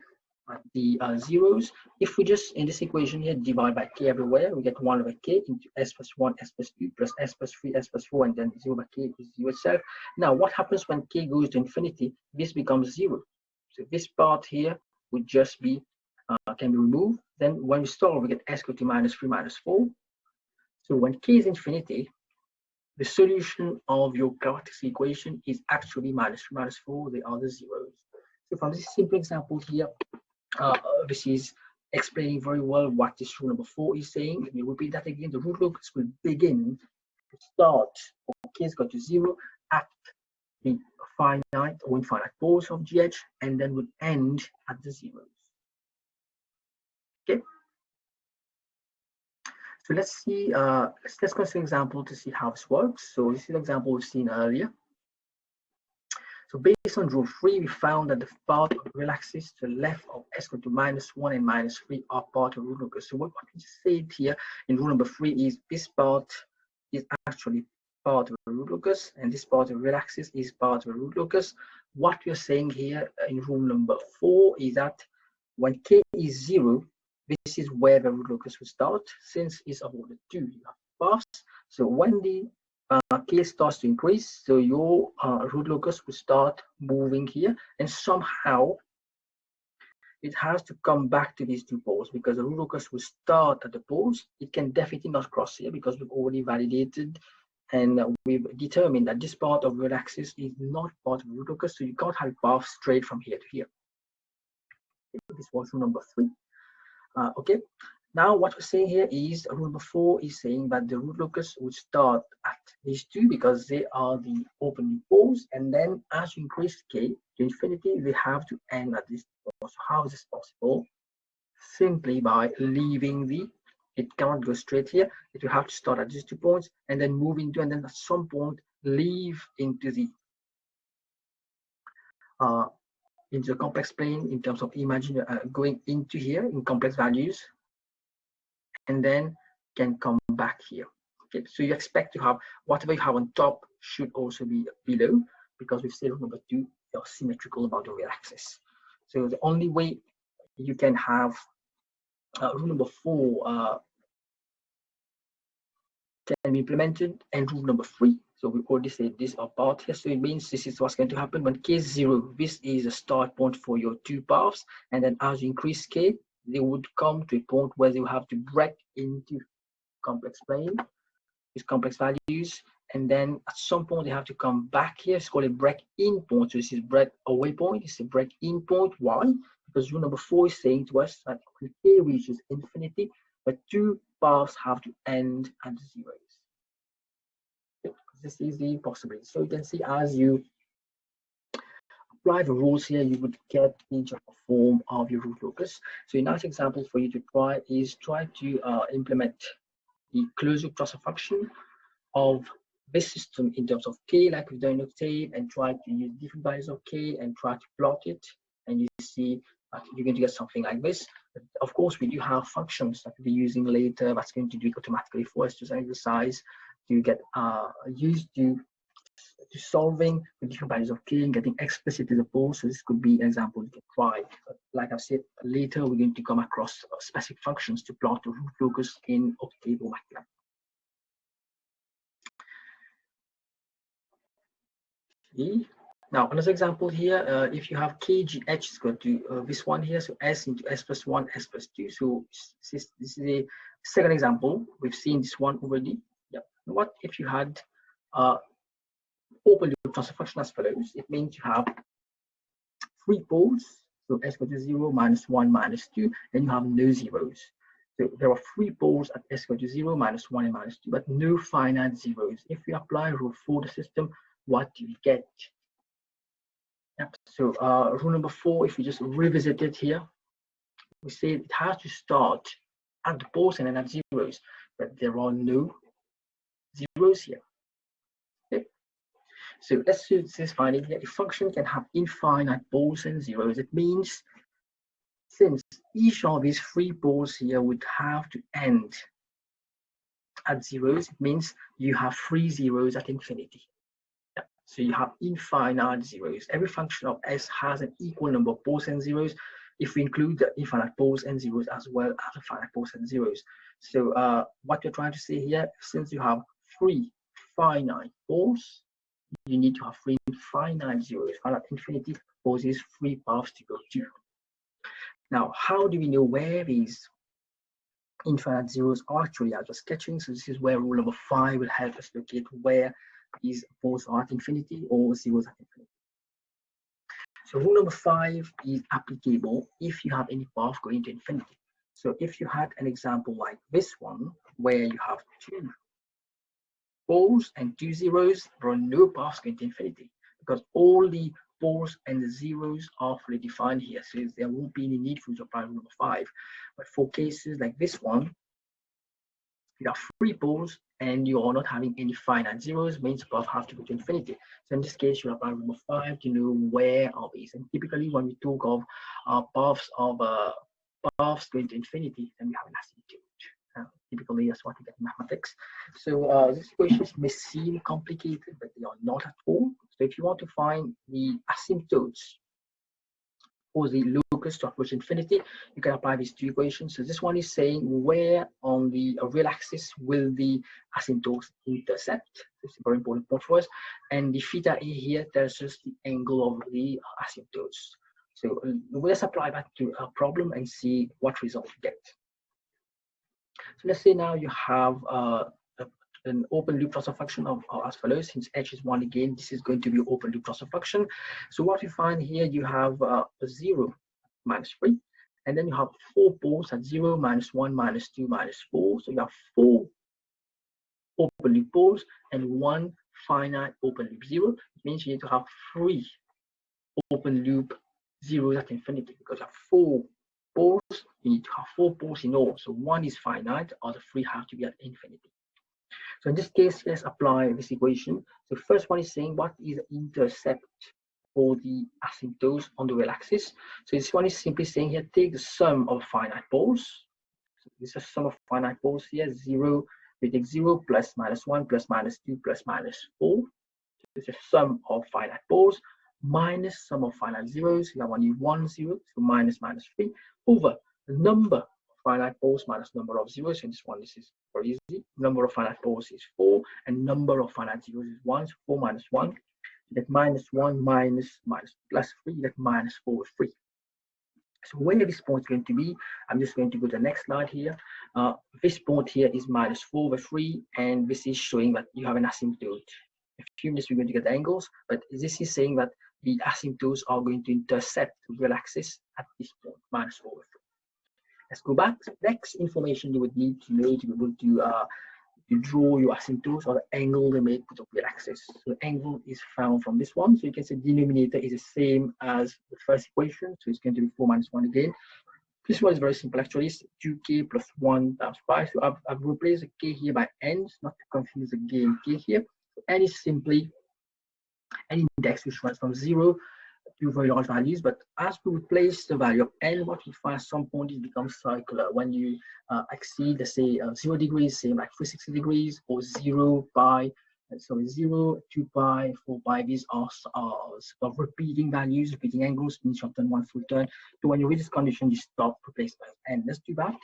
at the zeros, if we just in this equation here divide by k everywhere, we get 1 over k into s plus 1, s plus 2, plus s plus 3, s plus 4, and then 0 by k is 0 itself. Now what happens when k goes to infinity? This becomes 0. So this part here would just be can be removed. Then when we solve, we get s equal to -3 -4. So when k is infinity, the solution of your characteristic equation is actually -3 -4, the other zeros. So from this simple example here, this is explaining very well what this rule number 4 is saying. Let me repeat that again. The root locus will begin to start when k is equal to 0 at the finite or infinite poles of GH, and then would end at the zeros. Okay. So let's see, let's consider an example to see how this works. So this is an example we've seen earlier. So based on rule 3, we found that the part of real axis to the left of s equal to -1 and -3 are part of root locus. So what we said here in rule number 3 is this part is actually part of the root locus, and this part of real axis is part of the root locus. What we're saying here in rule number 4 is that when k is 0, this is where the root locus will start, since it's about the 2 paths. So when the k starts to increase, so your root locus will start moving here, and somehow it has to come back to these two poles, because the root locus will start at the poles. It can definitely not cross here, because we've already validated and we've determined that this part of the axis is not part of the root locus, so you can't have a path straight from here to here. This was rule number 3. Okay, now what we're saying here is rule number 4 is saying that the root locus would start at these two because they are the opening poles, and then as you increase k to infinity, they have to end at this point. So how is this possible? Simply by leaving it cannot go straight here. It will have to start at these 2 points and then move into, and then at some point leave into the complex plane in terms of imagine going into here in complex values, and then can come back here. Okay, so you expect to have whatever you have on top should also be below, because we've said rule number 2, they are symmetrical about the real axis. So the only way you can have rule number 4 can be implemented, and rule number 3. So we already said this are part here. So it means this is what's going to happen when k is 0. This is a start point for your 2 paths, and then as you increase k, they would come to a point where they will have to break into complex plane with complex values, and then at some point they have to come back here. It's called a break-in point. So this is break-away point. It's a break-in point. Why? Because rule number 4 is saying to us that when k reaches infinity, the 2 paths have to end at the zeros. This is the possibility. So you can see as you apply the rules here, you would get each form of your root locus. So a nice example for you to try is to implement the closed loop transfer function of this system in terms of k, like we've done in Octave, and try to use different values of k and try to plot it, and you see you're going to get something like this. But of course, we do have functions that we'll be using later that's going to do it automatically for us, just an exercise to get used to solving with different values of k and getting explicit as opposed. So this could be an example you can try. But like I've said, later we're going to come across specific functions to plot the root locus in Octave or MATLAB. Now another example here, if you have kgh is equal to this one here, so s into s plus 1, s plus 2. So this is a second example. We've seen this one already. Yeah. What if you had open loop transfer function as follows? It means you have 3 poles, so s equal to 0, -1, -2, and you have no zeros. So there are 3 poles at s equal to 0, -1, and -2, but no finite zeros. If we apply rule 4 the system, what do we get? Yep. So rule number 4, if we just revisit it here, we say it has to start at the poles and then at zeros, but there are no zeros here. Okay? So let's see this finding here. A function can have infinite poles and zeros. It means since each of these three poles here would have to end at zeros, it means you have three zeros at infinity. Yeah. So you have infinite zeros. Every function of S has an equal number of poles and zeros if we include the infinite poles and zeros as well as the finite poles and zeros. So what you're trying to say here, since you have three finite poles, you need to have three finite zeros. Finite infinity poses three paths to go to. Now, how do we know where these infinite zeros are actually are just sketching? So this is where rule number 5 will help us locate where these poles are at infinity or zeros at infinity. So rule number 5 is applicable if you have any path going to infinity. So if you had an example like this one, where you have two poles and two zeros, there are no paths going to infinity because all the poles and the zeros are fully defined here. So there won't be any need for you to apply rule number 5. But for cases like this one, you have three poles and you are not having any finite zeros, means path have to go to infinity. So in this case, you apply rule number 5 to know where are these. And typically, when we talk of paths going to infinity, then we have an asymptote. Typically, that's what we get in mathematics. So these equations may seem complicated, but they are not at all. So if you want to find the asymptotes or the locus to approach infinity, you can apply these two equations. So this one is saying where on the real axis will the asymptotes intersect. This is a very important point for us. And the theta A here tells us the angle of the asymptotes. So let's apply that to a problem and see what result we get. So let's say now you have an open loop transfer function of as follows. Since h is 1 again, this is going to be open loop transfer function. So what we find here, you have a 0 minus 3, and then you have 4 poles at 0, minus 1, minus 2, minus 4. So you have 4 open loop poles and 1 finite open loop 0. It means you need to have 3 open loop zeros at infinity because you have 4 poles. You need to have 4 poles in all. So 1 is finite, other 3 have to be at infinity. So in this case, let's apply this equation. So the first one is saying what is the intercept for the asymptotes on the real axis. So this one is simply saying here, take the sum of finite poles. So this is a sum of finite poles here, 0. We take 0 plus minus 1 plus minus 2 plus minus 4. So it's a sum of finite poles minus sum of finite zeros. You have only 1 0, so minus 3 over the number finite poles minus number of zeros. In this one, this is very easy. Number of finite poles is 4, and number of finite zeros is 1. So 4 minus 1, you get minus 1 minus plus 3, you get minus 4 with 3. So where this point is going to be, I'm just going to go to the next slide here. This point here is minus 4 over 3, and this is showing that you have an asymptote. In a few minutes, we're going to get the angles, but this is saying that the asymptotes are going to intersect the real axis at this point, minus 4 over 3. Let's go back. Next information you would need to know to be able to draw your asymptotes or the angle they make with the real axis. So the angle is found from this one. So you can say denominator is the same as the first equation. So it's going to be 4 minus 1 again. This one is very simple actually. It's 2k plus 1 times pi. So I've replaced the k here by n, not to confuse the k and k here. So n is simply an index which runs from 0 to very large values, but as we replace the value of n, what we find at some point it becomes circular. When you exceed, let's say 0 degrees, say like 360 degrees, or 0 pi, so 0, 2 pi, 4 pi, these are sort of repeating values, repeating angles, means you have done one full turn. So when you reach this condition, you stop replacing n. Let's do that.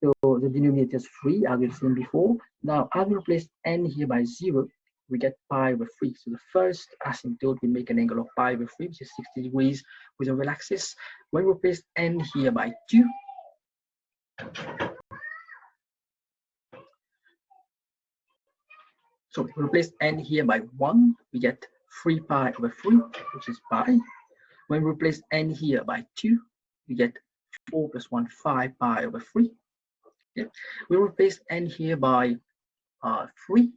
So the denominator is 3, as we've seen before. Now, as we replace n here by 0, we get pi over 3. So the first asymptote will make an angle of pi over 3, which is 60 degrees with a real axis. When we replace n here by 2, so we replace n here by 1, we get 3 pi over 3, which is pi. When we replace n here by 2, we get 4 plus 1, 5 pi over 3. Okay. We replace n here by 3.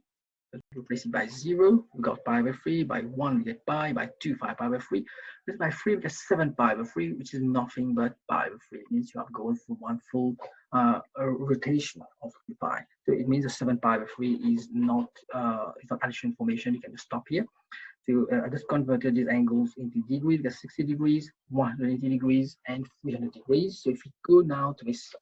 Replace it by 0, we got pi by 3, by 1 we get pi, by 2 pi by 3, this by 3 we get 7 pi by 3, which is nothing but pi by 3. It means you have gone through one full rotation of the pi. So it means the 7 pi by 3 is not additional information. You can just stop here. So I just converted these angles into degrees. That's 60 degrees, 180 degrees, and 300 degrees. So if we go now to this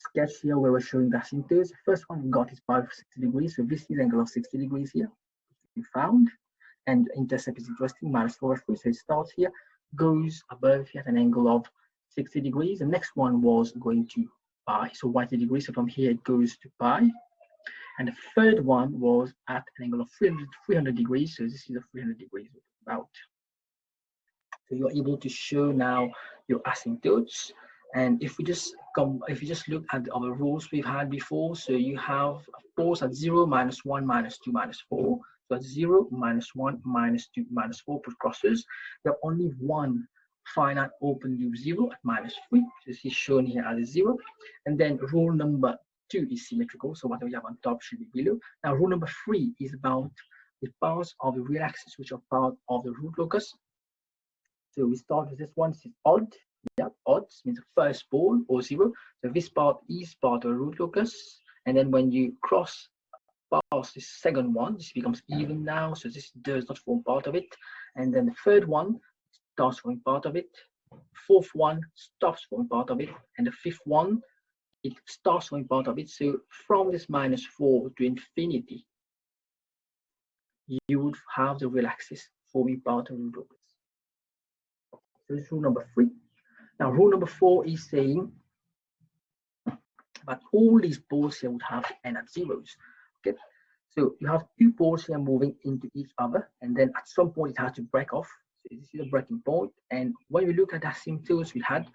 sketch here where we're showing the asymptotes, the first one we got is pi of 60 degrees. So this is angle of 60 degrees here, we found. And intercept is interesting, minus 4 by 3. So it starts here, goes above here at an angle of 60 degrees. The next one was going to pi, so 180 degrees. So from here it goes to pi. And the third one was at an angle of 300 degrees. So this is a 300 degrees about. So you're able to show now your asymptotes. And if we just look at the other rules we've had before, so you have force at 0, -1, -2, -4. So at 0, -1, -2, -4 put crosses. You have only one finite open loop 0 at -3. So this is shown here as a 0. And then rule number 2 is symmetrical, so whatever you have on top should be below. Now rule number 3 is about the parts of the real axis which are part of the root locus. So we start with this one. This is odd. Yeah, odd means the first pole or 0. So this part is part of the root locus. And then when you cross past this second one, this becomes even now. So this does not form part of it. And then the third one starts forming part of it. Fourth one stops forming part of it. And the fifth one, it starts forming part of it. So from this -4 to infinity, you would have the real axis forming part of the root locus. So this is rule number 3. Now rule number 4 is saying that all these poles here would have n at zeros. Okay, so you have two poles here moving into each other, and then at some point it has to break off. So this is a breaking point, and when we look at the asymptotes we had,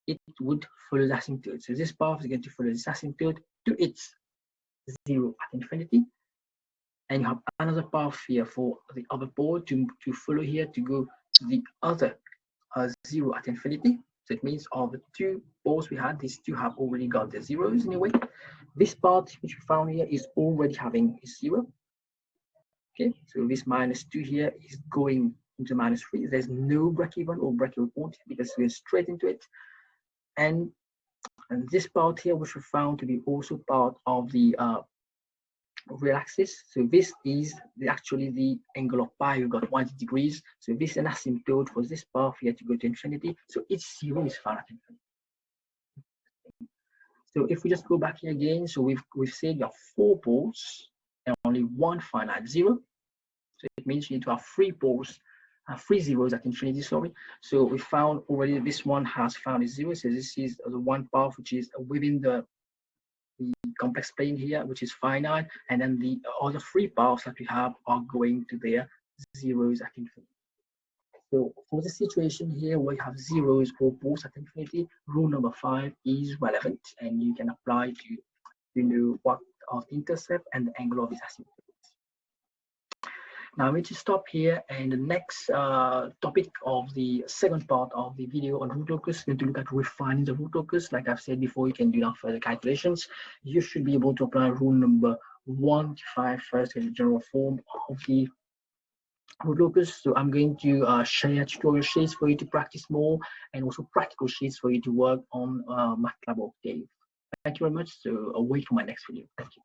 it would follow the asymptote. So this path is going to follow this asymptote to its 0 at infinity, and you have another path here for the other pole to follow here to go to the other 0 at infinity. So it means of the two poles we had, these two have already got their zeros anyway. This part which we found here is already having a 0. Okay, so this -2 here is going into -3. There's no break even or break even point because we're straight into it. And this part here, which we found to be also part of the real axis. So this is actually the angle of pi. We've got 180 degrees. So this is an asymptote for this path here to go to infinity. So each 0 is found at infinity. So if we just go back here again, so we've said you have 4 poles and only one finite 0. So it means you need to have 3 poles, 3 zeros at infinity, sorry. So we found already this one has found a 0. So this is the one path which is within the complex plane here, which is finite, and then the other 3 paths that we have are going to their zeros at infinity. So for the situation here where you have zeros or poles at infinity, rule number 5 is relevant, and you can apply to know what of the intercept and the angle of this asymptote. Now I'm going to stop here, and the next topic of the second part of the video on root locus is going to look at refining the root locus. Like I've said before, you can do now further calculations. You should be able to apply rule number 1 to 5 first in the general form of the root locus. So I'm going to share tutorial sheets for you to practice more, and also practical sheets for you to work on MATLAB Octave. Thank you very much. So I'll wait for my next video. Thank you.